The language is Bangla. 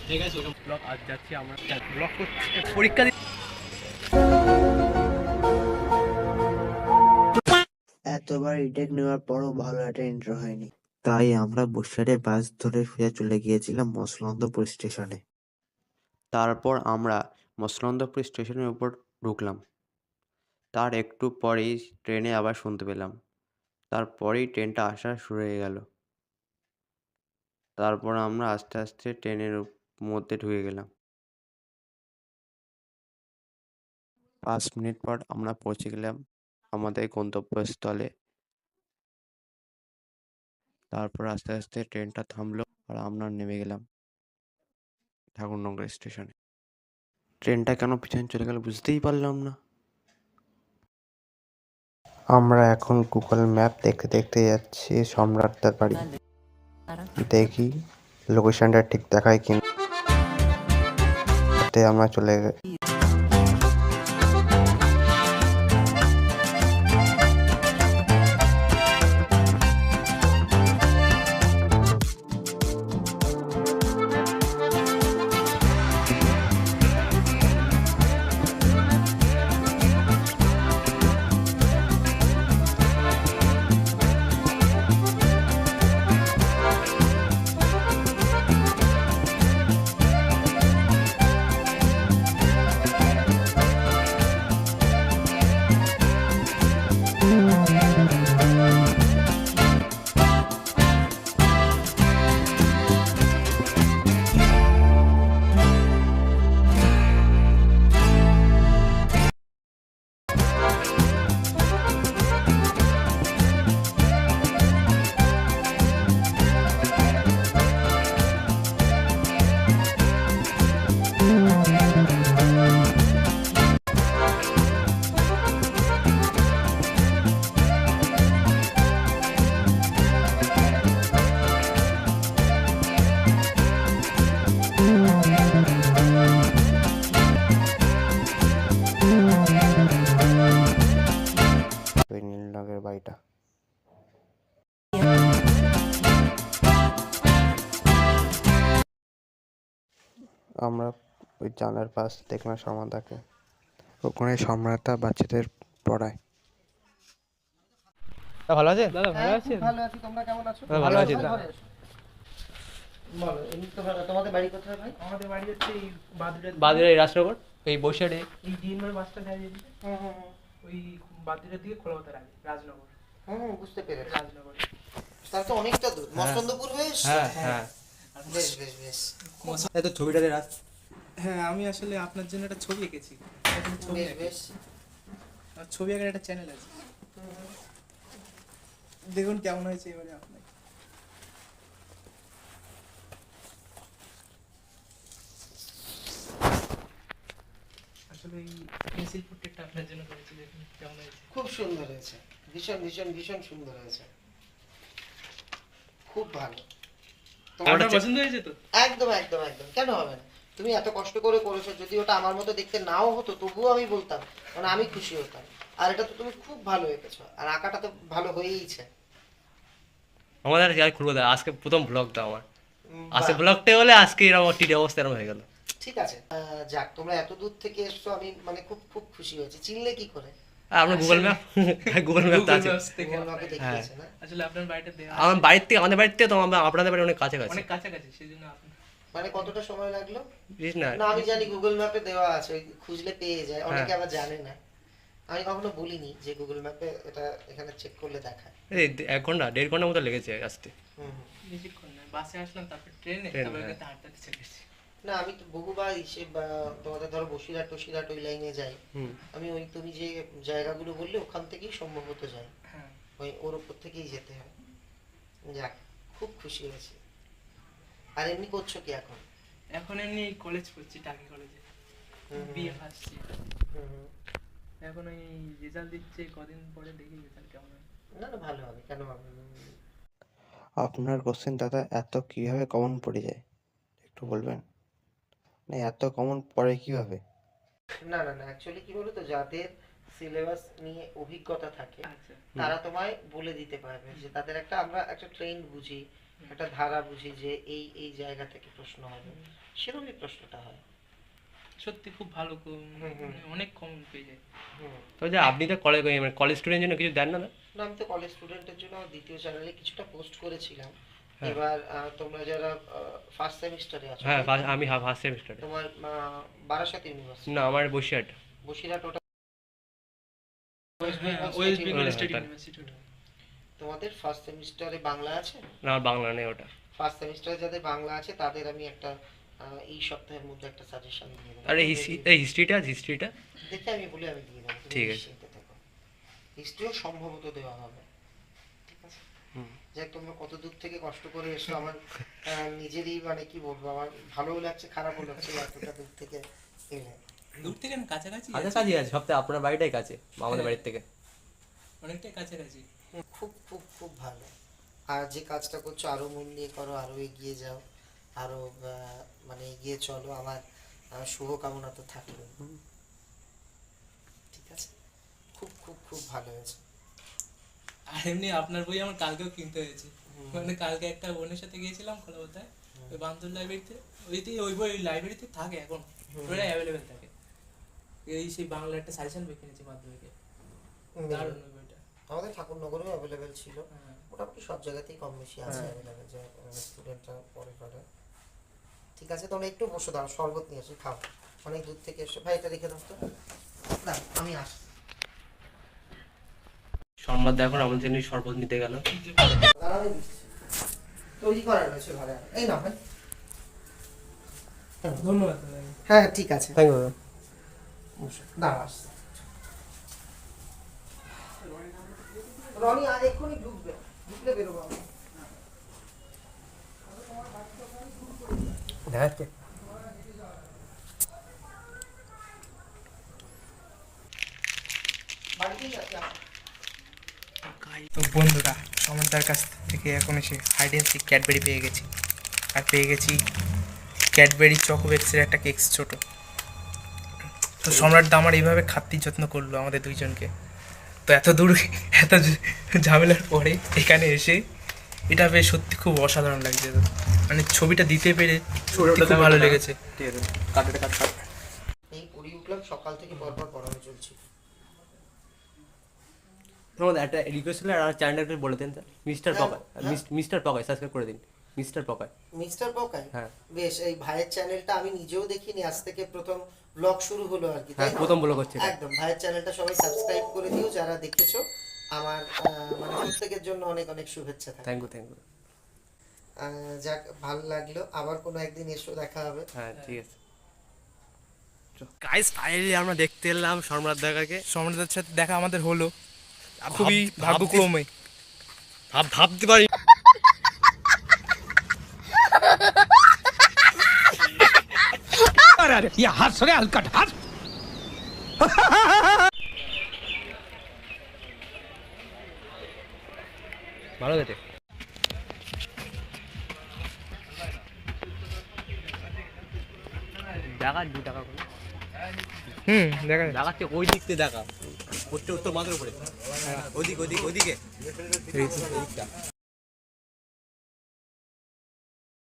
ঠিক আছে ব্লগ আজ যাচ্ছি আমরা ব্লগ করছি পরীক্ষা এতবার রিটেক নেওয়ার পরও ভালো একটা ইন্ট্রো হয়নি, তাই আমরা বসিরহাটে বাস ধরে সোজা চলে গিয়েছিলাম মসলন্দপুর স্টেশনে। তারপর আমরা মসলন্দপুর স্টেশনের উপর ঢুকলাম। তার একটু পরেই ট্রেনে আবার শুনতে পেলাম। তারপরেই ট্রেনটা আসা শুরু হয়ে গেল। তারপর আমরা আস্তে আস্তে ট্রেনের মধ্যে ঢুকে গেলাম। 5 মিনিট পর আমরা পৌঁছে গেলাম আমাদের গন্তব্যস্থলে। তারপর আস্তে আস্তে ট্রেনটা থামলো আর আমরা নেমে গেলাম ঠাকুরনগর স্টেশনে। ট্রেনটা কেন পিছনে চলে গেল বুঝতেই পারলাম না। আমরা এখন গুগল ম্যাপ দেখতে দেখতে যাচ্ছি সম্রাটদার বাড়ি। দেখি লোকেশনটা ঠিক দেখায় কিনা। আমরা চলে ওই নীলনগরের বাড়িটা। আমরা ওই জানলার পাশ দেখলাম সম্রাটদাকে। ওখানে সম্রাটদা বাচ্চাদের পড়ায়। ভালো আছে দাদা? ভালো আছে, ভালো আছি। তোমরা কেমন আছো? ভালো আছি দাদা। বলো, এমনি তো ভালো। তোমাদের বাড়ি কোথায় ভাই? আমাদের বাড়ি হচ্ছে এই বাদিরা রাজনগর এই বসিরহাটে। এই ডিএনএর বাসটা যায় যেদিকে হুম, ওই বাদিরার দিকে খোলাবাতার আগে রাজনগর। বুঝতে পেরেছি। রাজনগর তার তো অনেকটা দূর। মস্তন্দপুর হয়ে এসছো? হ্যাঁ হ্যাঁ বেশ বেশ বেশ এই তো ছবিটাতে রাজ। হ্যাঁ, আমি আসলে আপনার জন্য একটা ছবি এঁকেছি। এখন ছবি বেশ আঁকি। বেশ। আর ছবি আঁকার একটা চ্যানেল আছে, দেখুন কেমন হয়েছে এবারে আপনার। আসলে এই পেন্সিল পোর্ট্রেটটা আপনার জন্য করেছি, দেখুন কেমন হয়েছে। খুব সুন্দর হয়েছে। ভীষণ ভীষণ ভীষণ সুন্দর হয়েছে। খুব ভালো। আপনার পছন্দ হয়েছে তো? একদম একদম একদম, কেন হবে না? তুমি এত কষ্ট করে করেছো, যদি ওটা আমার মতো দেখতে নাও হতো তবুও আমি বলতাম, কারণ আমি খুশি হতাম। আর এটা তো তুমি খুব ভালো এঁকেছো, আর আঁকাটা তো ভালো হয়েইছে। আমাদের আর খুলবো দাদা, আজকে প্রথম ব্লগটা আমার। আজকে বাহ, ব্লগটা হলে আজকে এরকম টিডি অবস্থা এরকম হয়ে গেল। ঠিক আছে। যাক, তোমরা এত দূর থেকে এসছো, আমি মানে খুব খুব খুশি হয়েছি। চিনলে কি করে? আর আমরা গুগল ম্যাপ গুগল ম্যাপ তো আছে। Google Map এ দেখিয়েছে না? আসলে আপনার বাড়িটা দেওয়া আমার বাড়ির থেকে আমাদের বাড়ির থেকে তো আমরা আপনাদের বাড়ি অনেক কাছাকাছি। অনেক কাছাকাছি, সেই জন্য আপনার মানে কতটা সময় লাগলো? বুঝিস না? না, আমি জানি গুগল ম্যাপে দেওয়া আছে, ওই খুঁজলে পেয়ে যায়। অনেকে আবার জানে না। আমি কখনো বলিনি যে গুগল ম্যাপে এটা এখানে চেক করলে দেখায়। এই 1 ঘন্টা 1.5 ঘন্টা মতো লেগেছে আসতে। হুম হুম। বেশিক্ষণ নয়, বাসে আসলাম, তারপর ট্রেনে, ট্রেনে, তারপর হ্যাঁ। কিন্তু হাঁটতে হাঁটতে চলে এসেছি। না, আমি তো বহুবার তোমাদের ধরো বসিরহাট টসিরহাট ওই লাইনে যাই। হুম। আমি ওই তুমি যে জায়গাগুলো বললে ওখান থেকেই সম্ভবত যাই। হ্যাঁ, ওই ওর উপর থেকেই যেতে হয়। যাক, খুব খুশি হয়েছি। আর এমনি করছো কি এখন? এখন এমনি কলেজ পড়ছি, টাকি কলেজে, হুম হুম। BA first year. হুম হুম। এখন ওই রেজাল্ট দিচ্ছে, কদিন পরে দেখি রেজাল্ট কেমন হয়। না না, ভালো হবে, কেন হবে না? আপনার কোশ্চেন দাদা এত কিভাবে কমন পড়ে যায় একটু বলবেন? না এত কমন পড়ে কিভাবে? না না না, অ্যাকচুয়ালি কি বলতো, যাদের সিলেবাস নিয়ে অভিজ্ঞতা থাকে আচ্ছা, তারা তোমায় বলে দিতে পারবে যে তাদের আমরা একটা ট্রেন্ড বুঝি, একটা ধারা বুঝি যে এই এই জায়গা থেকে প্রশ্ন হবে। সেরকমই প্রশ্নটা হয়। সত্যি খুব ভালো মানে অনেক কম পেয়ে যায়। তো যে আপনি তো কলেজ মানে কলেজ স্টুডেন্ট জন্য কিছু দেন না? না, আমি তো কলেজ স্টুডেন্টের জন্য আমার দ্বিতীয় চ্যানেলে কিছুটা পোস্ট করেছিলাম। হ্যাঁ। এবার তোমরা যারা ফার্স্ট সেমিস্টারে আছো, হ্যাঁ তাই তো? আমি ফার্স্ট সেমিস্টারে। তোমার বারাসাত ইউনিভার্সিটি, না আমার বসিরহাট। বসিরহাট, ওটা ওয়েস্ট বেঙ্গল হ্যাঁ, স্টেট তাই। ইউনিভার্সিটি। তোমাদের ফার্স্ট সেমিস্টারে বাংলা আছে? না আমার বাংলা নেই ওটা। ফার্স্ট সেমিস্টারে যাদের বাংলা আছে তাদের আমি একটা এই সপ্তাহের মধ্যে একটা সাজেশন দিয়ে দেবো। আরে হিস্ট্রিটা দেখে আমি বলে আমি দিয়ে দেবো, ঠিক আছে। হিস্ট্রিও সম্ভবত দেওয়া হবে। ঠিক আছে, যাক তোমরা কত দূর থেকে কষ্ট করে এসো, আমার নিজেরই মানে কি বলবো, আমার ভালোও লাগছে খারাপও লাগছে এতটা দূর থেকে এলে। দূর থেকে না, কাছাকাছি কাছাকাছি আছে সপ্তাহে, আপনার বাড়িটাই কাছে আমাদের বাড়ির থেকে। অনেকটাই কাছাকাছি। খুব খুব খুব ভালো। আর যে কাজটা করছো আরো মন দিয়ে করো, আরো এগিয়ে যাও, আরো মানে এগিয়ে চলো। আমার শুভকামনা তো থাকবে। ঠিক আছে, খুব খুব খুব ভালো হয়েছে। আর এমনি আপনার বই আমার কালকেও কিনতে হয়েছে। মানে কালকে একটা বোনের সাথে গিয়েছিলাম কলকাতায়, ওই বান্দর লাইব্রেরিতে। ওই বই লাইব্রেরিতে থাকে এখন, ওটা অ্যাভেলেবেল থাকে। এই সেই বাংলা একটা সাজেশন বই কিনেছি মাধ্যমিকে, দারুণ ওই বইটা। আমাদের ঠাকুরনগরেও অ্যাভেলেবেল ছিল, হ্যাঁ। মোটামুটি সব জায়গাতেই কম বেশি আছে অ্যাভেলেবেল, যে স্টুডেন্টরা পড়ে পড়ে। ঠিক আছে, তোমরা একটু বসে দাও, শরবত নিয়ে এসে খাও, অনেক দূর থেকে এসে। ভাই এটা রেখে দাও তো, না আমি আসছি। সম্বাদ এখন আমাদের জন্য শরবত নিতে গেল। দাঁড়াবে দিচ্ছি, তৈরি করা রয়েছে ঘরে। এই না ভাই, ধন্যবাদ দাদা। হ্যাঁ ঠিক আছে, থ্যাংক ইউ। দাঁড়া আসছি। রনি আজ এক্ষুনি ঢুকবে, ঢুকলে বেরোবো আমি। বাড়িতেই আছি আমি। তো বন্ধুরা, সমরদার কাছ থেকে এখন এসে হাইড অ্যান্ড সিক ক্যাডবেরি পেয়ে গেছি, আর পেয়ে গেছি ক্যাডবেরি চকোবেক্সের একটা কেক ছোট। তো সম্রাট দা আমার এইভাবে খাতির যত্ন করলো আমাদের দুইজনকে। তো এত দূর এত ঝামেলার পরে এখানে এসে এটা বেশ সত্যি খুব অসাধারণ লাগছে। মানে ছবিটা দিতে পেরে সত্যি খুব ভালো লেগেছে। এই পড়ি উঠলাম, সকাল থেকে পরপর পড়ানো চলছে। তোমাদের একটা রিকোয়েস্ট ছিল, আর চ্যানেলটা একটু বলে দেন স্যার। মিস্টার হ্যাঁ, পকায়, হ্যাঁ। মিস্টার পকায় সাবস্ক্রাইব করে দিন। মিস্টার পকায়। মিস্টার পকাই, হ্যাঁ। বেশ। এই ভাইয়ের চ্যানেলটা আমি নিজেও দেখিনি, আজ থেকে প্রথম ব্লগ শুরু হলো আর কি, তাই হ্যাঁ না? প্রথম ব্লগ হচ্ছে এটা। একদম, ভাইয়ের চ্যানেলটা সবাই সাবস্ক্রাইব করে দিও যারা দেখেছো। আমার মানে প্রত্যেকের জন্য অনেক অনেক শুভেচ্ছা থাকে। Thank you. যাক, ভালো লাগলো, আবার কোনো একদিন এসো, দেখা হবে। হ্যাঁ ঠিক আছে। গাইস ফাইনালি আমরা দেখতে এলাম সম্রাট দাকে। সম্রাটদার সাথে দেখা আমাদের হলো খুবই ভাগ্যক্রমে। ভাবতে পারি। ভালো গেছে। দেখা 2 টাকা করে দেখা দেখাচ্ছে, ওই দিক থেকে দেখা, উত্তর মাথার উপরে, ওদিকে